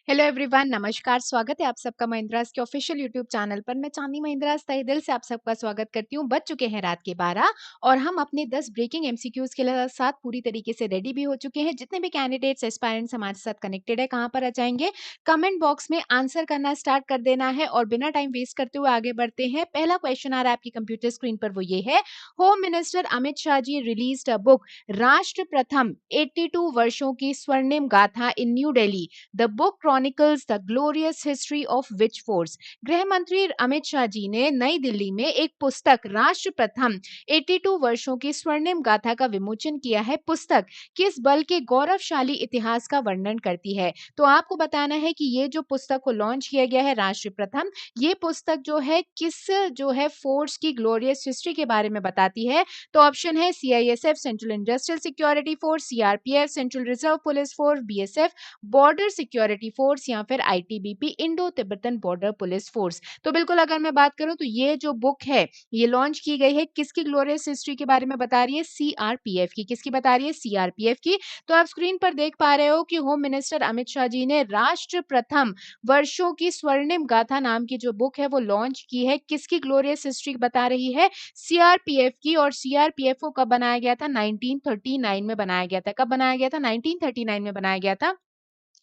Hello everyone, नमस्कार। स्वागत है आप सबका महिंद्रास के ऑफिशियल यूट्यूब चैनल पर। मैं चांदी महिंद्रास तहे दिल से आप सबका स्वागत करती हूँ। बज चुके हैं रात के 12 और हम अपने 10 ब्रेकिंग एमसीक्यूज के साथ पूरी तरीके से रेडी भी हो चुके हैं। जितने भी कैंडिडेट्स एस्पायरेंट्स हमारे साथ कनेक्टेड है, कहाँ पर आ जाएंगे, कमेंट बॉक्स में आंसर करना स्टार्ट कर देना है और बिना टाइम वेस्ट करते हुए आगे बढ़ते हैं। पहला क्वेश्चन आ रहा है आपकी कंप्यूटर स्क्रीन पर, वो ये है, home minister Amit Shah ji released a book Rashtra Pratham 82 वर्षों की स्वर्णिम गाथा in New Delhi. The book chronicles the glorious history of which force. गृह मंत्री अमित शाह जी ने नई दिल्ली में एक पुस्तक राष्ट्र प्रथम 82 वर्षों की स्वर्णिम गाथा का विमोचन किया है। पुस्तक किस बल के गौरवशाली इतिहास का वर्णन करती है? तो आपको बताना है कि ये जो पुस्तक को लॉन्च किया गया है राष्ट्र प्रथम, ये पुस्तक जो है किस जो है फोर्स की ग्लोरियस हिस्ट्री के बारे में बताती है। तो ऑप्शन है CISF central industrial security force, CRPF central reserve police force, BSF border security force या फिर ITBP Indo Tibetan border police force. तो बिल्कुल अगर मैं बात करूं तो ये जो बुक है ये लॉन्च की गई है किसकी ग्लोरियस हिस्ट्री के बारे में बता रही है? सीआरपीएफ की। किसकी बता रही है? सीआरपीएफ की। तो आप स्क्रीन पर देख पा रहे हो कि होम मिनिस्टर अमित शाह जी ने राष्ट्र प्रथम वर्षों की स्वर्णिम गाथा नाम की जो बुक है वो लॉन्च की है। किसकी ग्लोरियस हिस्ट्री बता रही है? सीआरपीएफ की। और सीआरपीएफ को कब बनाया गया था? 1939 में बनाया गया था। कब बनाया गया था? 1939 में बनाया गया था।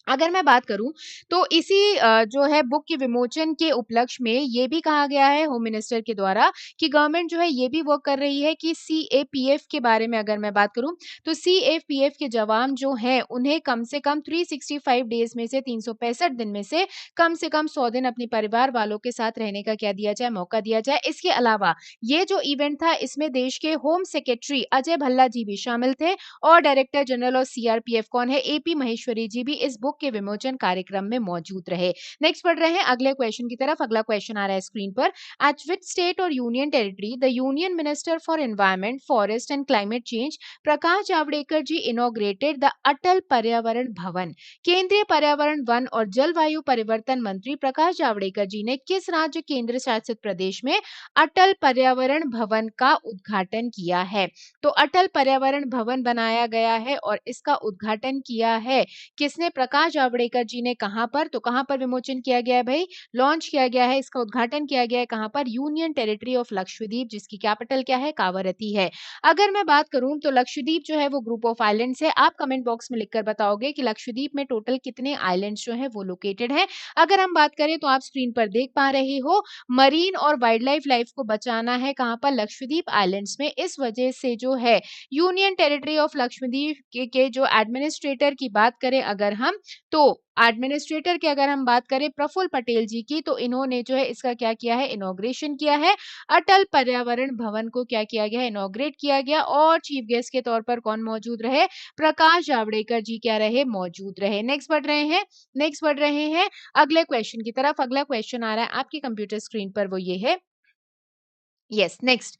अगर मैं बात करूँ तो इसी जो है बुक के विमोचन के उपलक्ष्य में ये भी कहा गया है होम मिनिस्टर के द्वारा कि गवर्नमेंट जो है ये भी वर्क कर रही है कि सीएपीएफ के बारे में अगर मैं बात करूँ तो सीएपीएफ के जवान जो हैं उन्हें कम से कम 365 डेज में से 365 दिन में से कम 100 दिन अपने परिवार वालों के साथ रहने का क्या दिया जाए? मौका दिया जाए। इसके अलावा ये जो इवेंट था इसमें देश के होम सेक्रेटरी अजय भल्ला जी भी शामिल थे और डायरेक्टर जनरल और सीआरपीएफ कौन है? एपी महेश्वरी जी भी इस बुक के विमोचन कार्यक्रम में मौजूद रहे। नेक्स्ट बढ़ रहे हैं अगले क्वेश्चन की तरफ। अगला क्वेश्चन आ रहा है स्क्रीन पर, एट विच स्टेट और union territory the union minister for environment forest and climate change Prakash Javadekar ji inaugurated the Atal Paryavaran Bhawan. केंद्रीय पर्यावरण वन और जलवायु परिवर्तन मंत्री प्रकाश जावड़ेकर जी ने किस राज्य केंद्र शासित प्रदेश में अटल पर्यावरण भवन का उद्घाटन किया है? तो अटल पर्यावरण भवन बनाया गया है और इसका उद्घाटन किया है किसने? प्रकाश जावड़ेकर जी ने। कहां पर? तो कहां पर विमोचन किया गया है भाई? लॉन्च किया गया है, इसका उद्घाटन किया गया है कहां पर? यूनियन टेरिटरी ऑफ लक्षद्वीप, जिसकी कैपिटल क्या है? कावरती है। अगर मैं बात करूं तो लक्षद्वीप जो है वो ग्रुप ऑफ आइलैंड्स है। आप कमेंट बॉक्स में लिखकर बताओगे कि लक्षद्वीप में टोटल कितने आइलैंड्स जो है वो लोकेटेड है। अगर हम बात करें तो आप स्क्रीन पर देख पा रहे हो, मरीन और वाइल्ड लाइफ को बचाना है कहां पर? लक्षद्वीप आइलैंड्स में। इस वजह से जो है यूनियन टेरिटरी ऑफ लक्षद्वीप के जो एडमिनिस्ट्रेटर की बात करें अगर हम, तो एडमिनिस्ट्रेटर की अगर हम बात करें प्रफुल्ल पटेल जी की, तो इन्होंने जो है इसका क्या किया है? इनॉग्रेशन किया है। अटल पर्यावरण भवन को क्या किया गया है? इनॉग्रेट किया गया। और चीफ गेस्ट के तौर पर कौन मौजूद रहे? प्रकाश जावड़ेकर जी क्या रहे? मौजूद रहे। नेक्स्ट बढ़ रहे हैं अगले क्वेश्चन की तरफ। अगला क्वेश्चन आ रहा है आपकी कंप्यूटर स्क्रीन पर, वो ये है, यस नेक्स्ट,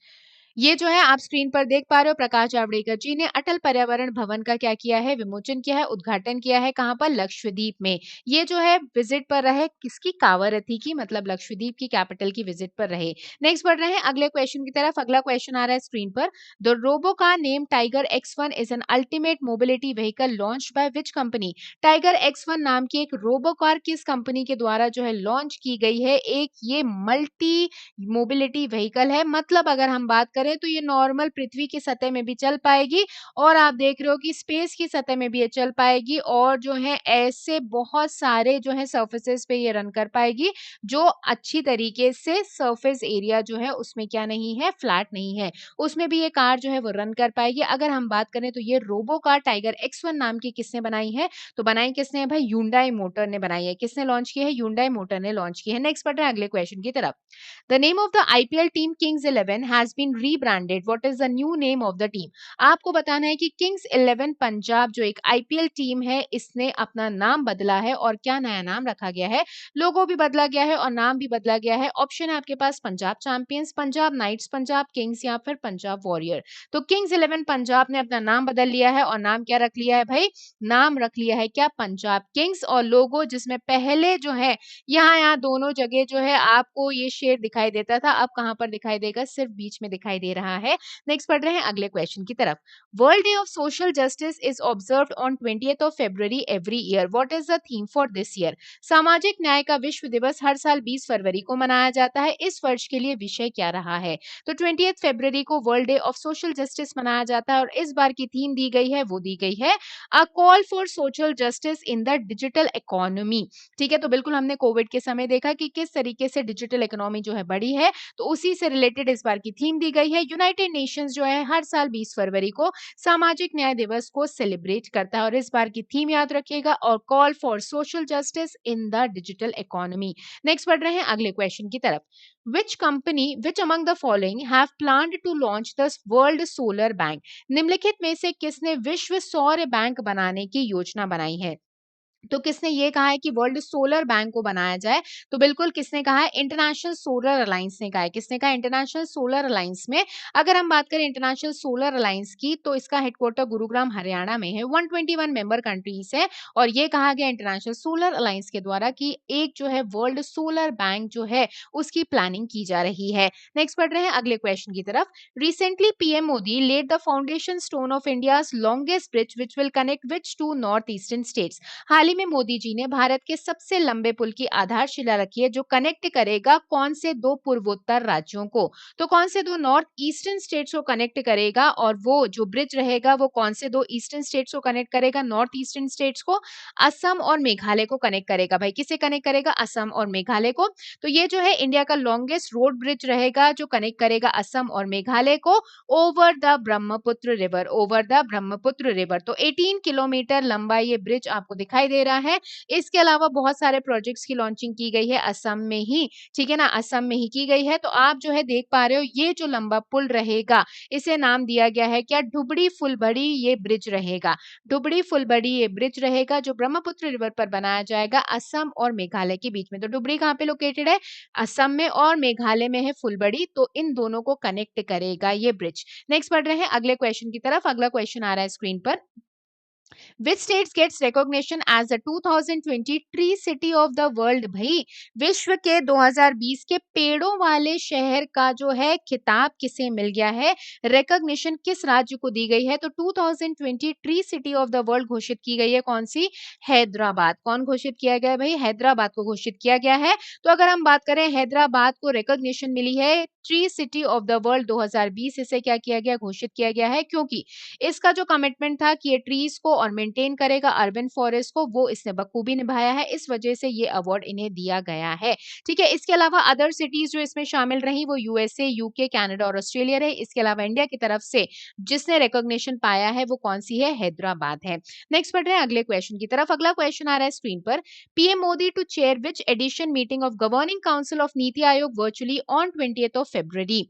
ये जो है आप स्क्रीन पर देख पा रहे हो, प्रकाश जावड़ेकर जी ने अटल पर्यावरण भवन का क्या किया है? विमोचन किया है, उद्घाटन किया है कहां पर? लक्षद्वीप में। ये जो है विजिट पर रहे किसकी? कावरती की, मतलब लक्षद्वीप की कैपिटल की विजिट पर रहे। नेक्स्ट बढ़ रहे हैं अगले क्वेश्चन की तरफ। अगला क्वेश्चन आ रहा है स्क्रीन पर, the robo car name Tiger X1 is an ultimate mobility vehicle launched by which company? Tiger X1 नाम की एक रोबो कार किस कंपनी के द्वारा जो है लॉन्च की गई है? एक ये मल्टी मोबिलिटी व्हीकल है, मतलब अगर हम बात करें तो ये नॉर्मल पृथ्वी की सतह में भी चल पाएगी और आप देख रहे हो कि स्पेस की सतह में भी ये चल पाएगी और जो है ऐसे बहुत सारे जो है सर्फेसेस पे ये रन कर पाएगी जो अच्छी तरीके से सरफेस एरिया जो है उसमें क्या नहीं है? फ्लैट नहीं है, उसमें भी ये कार जो है वो रन कर पाएगी। अगर हम बात करें तो ये रोबो कार टाइगर X1 नाम की किसने बनाई है? तो बनाई किसने है भाई? ह्यूंडई मोटर ने बनाई है। किसने लॉन्च की है? ह्यूंडई मोटर ने लॉन्च की है। नेक्स्ट बढ़ रहे हैं अगले क्वेश्चन की तरफ। The name of the IPL team Kings 11 has been rebranded. What is the new name of the team? आपको बताना है कि किंग्स 11 पंजाब जो एक आईपीएल टीम है इसने अपना नाम बदला है और क्या नया नाम रखा गया है? लोगो भी बदला गया है और नाम भी बदला गया है। ऑप्शन है आपके पास Punjab Champions, Punjab Knights, Punjab Kings या फिर पंजाब वॉरियर। तो किंग्स 11 पंजाब ने अपना नाम बदल लिया है और नाम क्या रख लिया है भाई? नाम रख लिया है क्या? पंजाब किंग्स। और लोगो जिसमें पहले जो है यहाँ यहाँ दोनों जगह जो है आपको ये शेर दिखाई देता था, अब कहाँ पर दिखाई देगा? सिर्फ बीच में दिखाई दिखाई दे रहा है। नेक्स्ट पढ़ रहे हैं अगले क्वेश्चन की तरफ। World day of social justice is observed on 20th ऑफ February every year. What is the theme for this year? सामाजिक न्याय का विश्व दिवस हर साल 20 फरवरी को मनाया जाता है। इस वर्ष के लिए विषय क्या रहा है? तो 20th फरवरी को world day of social justice मनाया जाता है और इस बार की थीम दी गई है, वो दी गई है a call for social justice in the digital economy. ठीक है, तो बिल्कुल हमने कोविड के समय देखा कि किस तरीके से डिजिटल इकोनॉमी जो है बढ़ी है, तो उसी से रिलेटेड इस बार की थीम दी गई है। यूनाइटेड नेशंस जो है हर साल 20 फरवरी को सामाजिक न्याय दिवस को सेलिब्रेट करता है और इस बार की थीम याद रखिएगा और call for social justice in the digital economy. Next पढ़ रहे हैं अगले क्वेश्चन की तरफ। which among the following have planned to launch the world solar bank? निम्नलिखित में से किसने विश्व सौर बैंक बनाने की योजना बनाई है? तो किसने ये कहा है कि वर्ल्ड सोलर बैंक को बनाया जाए? तो बिल्कुल किसने कहा है? इंटरनेशनल सोलर अलायंस ने कहा है। किसने कहा? इंटरनेशनल सोलर अलायंस में अगर हम बात करें इंटरनेशनल सोलर अलायंस की, तो इसका हेडक्वार्टर गुरुग्राम हरियाणा में है। 121 मेंबर कंट्रीज है और ये कहा गया इंटरनेशनल सोलर अलायंस के द्वारा कि एक जो है वर्ल्ड सोलर बैंक जो है उसकी प्लानिंग की जा रही है। नेक्स्ट पढ़ रहे हैं अगले क्वेश्चन की तरफ। Recently PM Modi laid the foundation stone of India's longest bridge which will connect which two north eastern states? हाल ही में मोदी जी ने भारत के सबसे लंबे पुल की आधारशिला रखी है जो कनेक्ट करेगा कौन से दो पूर्वोत्तर राज्यों को? तो कौन से दो नॉर्थ ईस्टर्न स्टेट्स को कनेक्ट करेगा और वो जो ब्रिज रहेगा वो कौन से दो ईस्टर्न स्टेट्स को कनेक्ट करेगा? नॉर्थ ईस्टर्न स्टेट्स को असम और मेघालय को कनेक्ट करेगा। भाई किसे कनेक्ट करेगा? असम और मेघालय को। तो ये जो है इंडिया का लॉन्गेस्ट रोड ब्रिज रहेगा जो कनेक्ट करेगा असम और मेघालय को over the Brahmaputra river. Over the Brahmaputra river. तो 18 किलोमीटर लंबा ये ब्रिज आपको दिखाई दे रहा है। इसके अलावा बहुत सारे प्रोजेक्ट्स की लॉन्चिंग की गई है असम में ही, ठीक है ना, असम में ही की गई है। तो आप जो है देख पा रहे हो ये जो लंबा पुल रहेगा इसे नाम दिया गया है क्या? डुबड़ी फुलबड़ी ये ब्रिज रहेगा। डुबड़ी फुलबड़ी ये ब्रिज रहेगा जो ब्रह्मपुत्र रिवर पर बनाया जाएगा असम और मेघालय के बीच में। तो डुबड़ी कहाँ पे लोकेटेड है? असम में और मेघालय में है फुलबड़ी। तो इन दोनों को कनेक्ट करेगा ये ब्रिज। नेक्स्ट पढ़ रहे हैं अगले क्वेश्चन की तरफ। अगला क्वेश्चन आ रहा है स्क्रीन पर। Which states gets recognition as the 2020 tree city of the world? भाई विश्व के 2020 के पेड़ों वाले शहर का जो है खिताब किसे मिल गया है? रिकॉग्निशन किस राज्य को दी गई है? तो 2020 tree city of the world घोषित की गई है कौन सी? हैदराबाद। कौन घोषित किया गया है भाई? हैदराबाद को घोषित किया गया है। तो अगर हम बात करें हैदराबाद को रिकॉग्निशन मिली है tree city of the world 2020, इसे क्या किया गया? घोषित किया गया है क्योंकि इसका जो कमिटमेंट था कि ये ट्रीज को और मेंटेन करेगा अर्बन फॉरेस्ट को, वो इसने बखूबी निभाया है। इस वजह से ये अवार्ड इन्हें दिया गया है। ठीक है, इसके अलावा अदर सिटीज जो इसमें शामिल रही वो यूएसए, यूके, कनाडा और ऑस्ट्रेलिया रहे। इसके अलावा इंडिया की तरफ से जिसने रिकॉग्निशन पाया है वो कौन सी है? हैदराबाद है। नेक्स्ट बढ़ रहे हैं अगले क्वेश्चन की तरफ। अगला क्वेश्चन आ रहा है स्क्रीन पर। PM Modi to chair which edition meeting of governing council of NITI Aayog virtually on 20th ऑफ February?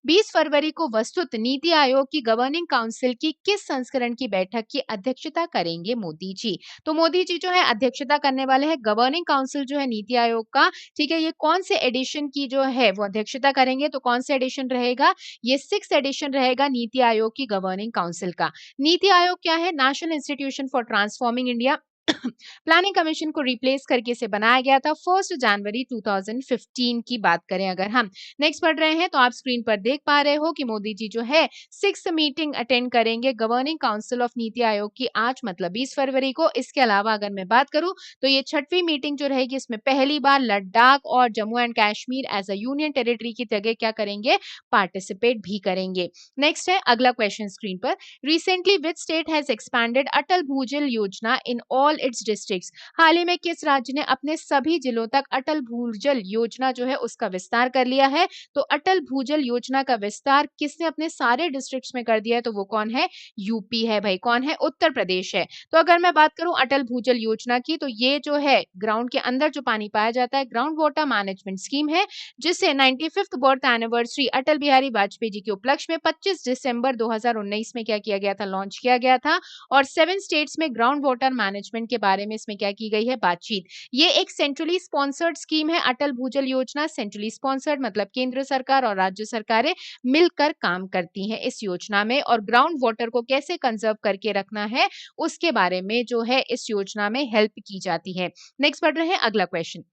20 फरवरी को वस्तुत नीति आयोग की गवर्निंग काउंसिल की किस संस्करण की बैठक की अध्यक्षता करेंगे मोदी जी? तो मोदी जी जो है अध्यक्षता करने वाले हैं गवर्निंग काउंसिल जो है नीति आयोग का। ठीक है, ये कौन से एडिशन की जो है वो अध्यक्षता करेंगे? तो कौन सा एडिशन रहेगा? ये 6th एडिशन रहेगा नीति आयोग की गवर्निंग काउंसिल का। नीति आयोग क्या है? National institution for transforming India planning commission को रिप्लेस करके इसे बनाया गया था 1 जनवरी 2015 की बात करें अगर हम। नेक्स्ट पढ़ रहे हैं तो आप स्क्रीन पर देख पा रहे हो कि मोदी जी जो है 6th मीटिंग अटेंड करेंगे गवर्निंग काउंसिल ऑफ नीति आयोग की आज मतलब 20 फरवरी को। इसके अलावा अगर मैं बात करूं तो ये 6वीं मीटिंग जो रहेगी इसमें पहली बार लद्दाख और Jammu and Kashmir as a union territory की जगह क्या करेंगे? पार्टिसिपेट भी करेंगे। नेक्स्ट है अगला क्वेश्चन स्क्रीन पर। Recently which state has expanded Atal Bhujal Yojana in all its districts? हाल ही में किस राज्य ने अपने सभी जिलों तक अटल भूजल योजना जो है उसका विस्तार कर लिया है? तो अटल भूजल योजना का विस्तार किसने अपने सारे डिस्ट्रिक्ट्स में कर दिया है? तो वो कौन है? यूपी है भाई। कौन है? उत्तर प्रदेश है। तो अगर मैं बात करूं अटल भूजल योजना की तो ये जो है ग्राउंड के अंदर जो पानी पाया जाता है ग्राउंड वाटर मैनेजमेंट स्कीम है जिसे 95th birth anniversary Atal Bihari Vajpayee ji के उपलक्ष्य में 25 दिसंबर 2019 में क्या किया गया था? लॉन्च किया गया था। और 7 स्टेट्स में ग्राउंड वाटर मैनेजमेंट के बारे में इसमें क्या की गई है? बातचीत। ये एक सेंट्रली स्पॉन्सर्ड स्कीम है अटल भूजल योजना। सेंट्रली स्पॉन्सर्ड मतलब केंद्र सरकार और राज्य सरकारें मिलकर काम करती हैं इस योजना में और ग्राउंड वाटर को कैसे कंजर्व करके रखना है उसके बारे में जो है इस योजना में हेल्प की जाती है। नेक्स्ट पढ़ रहे हैं अगला question.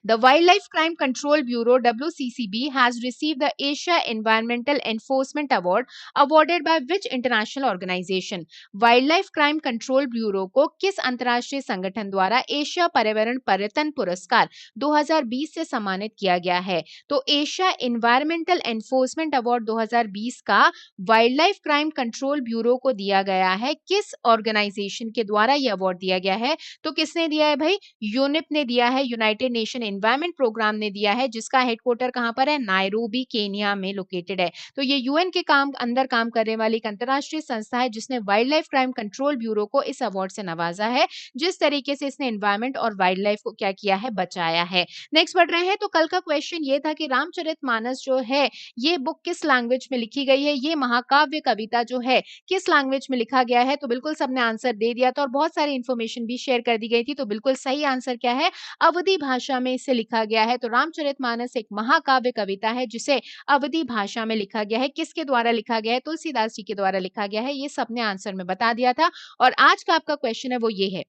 The Wildlife Crime Control Bureau WCCB has received the Asia Environmental Enforcement Award awarded by which international organization? Wild crime control bureau को किस अंतर्राष्ट्रीय संगठन द्वारा एशिया पर्यावरण पर्यटन पुरस्कार 2020 से सम्मानित किया गया है? तो एशिया एनवायरमेंटल एनफोर्समेंट अवार्ड 2020 का wild life crime control bureau को दिया गया है। किस ऑर्गेनाइजेशन के द्वारा यह अवार्ड दिया गया है? तो किसने दिया है भाई? यूनिप ने दिया है, यूनाइटेड नेशन एनवायरमेंट प्रोग्राम ने दिया है, जिसका हेडक्वार्टर कहां पर है? नायरोबी केनिया में लोकेटेड है। तो ये यूएन के अंदर काम करने वाली एक अंतरराष्ट्रीय संस्था है जिसने wild life crime control bureau को इस अवार्ड से नवाजा है, जिस तरीके से इसने एनवायरमेंट और वाइल्ड लाइफ को क्या किया है? बचाया है। नेक्स्ट बढ़ रहे हैं। तो कल का क्वेश्चन ये था कि रामचरितमानस जो है ये बुक किस लैंग्वेज में लिखी गई है? ये महाकाव्य कविता जो है किस लैंग्वेज में लिखा गया है? तो बिल्कुल सबने आंसर दे दिया था और बहुत सारी इंफॉर्मेशन भी शेयर कर दी गई थी। तो बिल्कुल सही आंसर क्या है? अवधी भाषा में इसे लिखा गया है। तो रामचरितमानस एक महाकाव्य कविता है जिसे अवधी भाषा में लिखा गया है। किसके द्वारा लिखा गया है? तुलसीदास जी के द्वारा लिखा गया है। ये सबने आंसर में बता दिया था। और आज का आपका क्वेश्चन है वो ये है,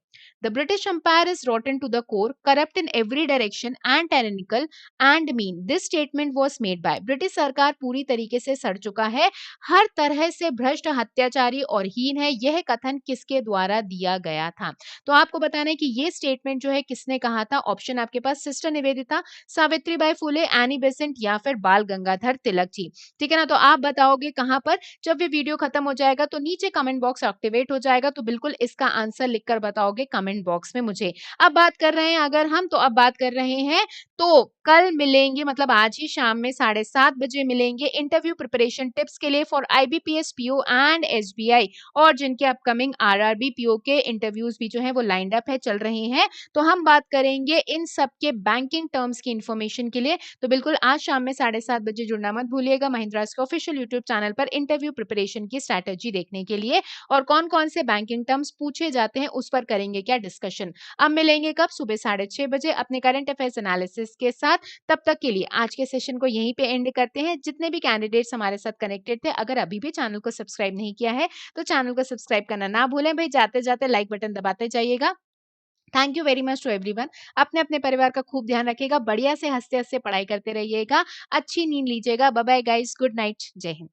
the British empire is rotten to the core, corrupt in every direction and tyrannical and mean. This statement was made by. British सरकार पूरी तरीके से सड़ चुका है, हर तरह से भ्रष्ट, हत्याचारी और हीन है। यह कथन किसके द्वारा दिया गया था? तो आपको बताना है कि ये स्टेटमेंट जो है किसने कहा था। ऑप्शन आपके पास sister Nivedita, Savitribai Phule, Annie Besant या फिर बाल गंगाधर तिलक जी। ठीक है ना? तो आप बताओगे कहां पर? जब ये वीडियो खत्म हो जाएगा तो नीचे कमेंट बॉक्स एक्टिवेट हो जाएगा, तो बिल्कुल इसका आंसर लिखकर बताओगे कमेंट बॉक्स में मुझे। अब बात कर रहे हैं अगर हम, तो अब बात कर रहे हैं तो कल मिलेंगे, मतलब आज ही शाम में 7:30 बजे मिलेंगे इंटरव्यू प्रिपरेशन टिप्स के लिए for IBPS PO and SBI, और जिनके अपकमिंग आरआरबी पीओ के इंटरव्यूज भी जो है वो लाइंड अप है, चल रहे हैं। तो हम बात करेंगे इन सब के बैंकिंग टर्म्स की इंफॉर्मेशन के लिए। तो बिल्कुल आज शाम में 7:30 बजे जुड़ना मत भूलिएगा महिंद्रास के ऑफिशियल यूट्यूब चैनल पर इंटरव्यू प्रिपरेशन की स्ट्रैटेजी देखने के लिए, और कौन कौन से बैंकिंग टर्म्स पूछे जाते हैं उस पर करेंगे क्या डिस्कशन। अब मिलेंगे कब? सुबह 6:30 बजे अपने करंट अफेयर्स एनालिसिस के साथ। तब तक के लिए आज के सेशन को यहीं पे एंड करते हैं। जितने भी कैंडिडेट्स हमारे साथ कनेक्टेड थे, अगर अभी भी चैनल को सब्सक्राइब नहीं किया है तो चैनल को सब्सक्राइब करना ना भूलें भाई। जाते जाते लाइक बटन दबाते जाइएगा। Thank you very much to everyone. अपने अपने परिवार का खूब ध्यान रखिएगा, बढ़िया से हंसते हंसते पढ़ाई करते रहिएगा, अच्छी नींद लीजिएगा। Bye bye guys, good night, जय हिंद।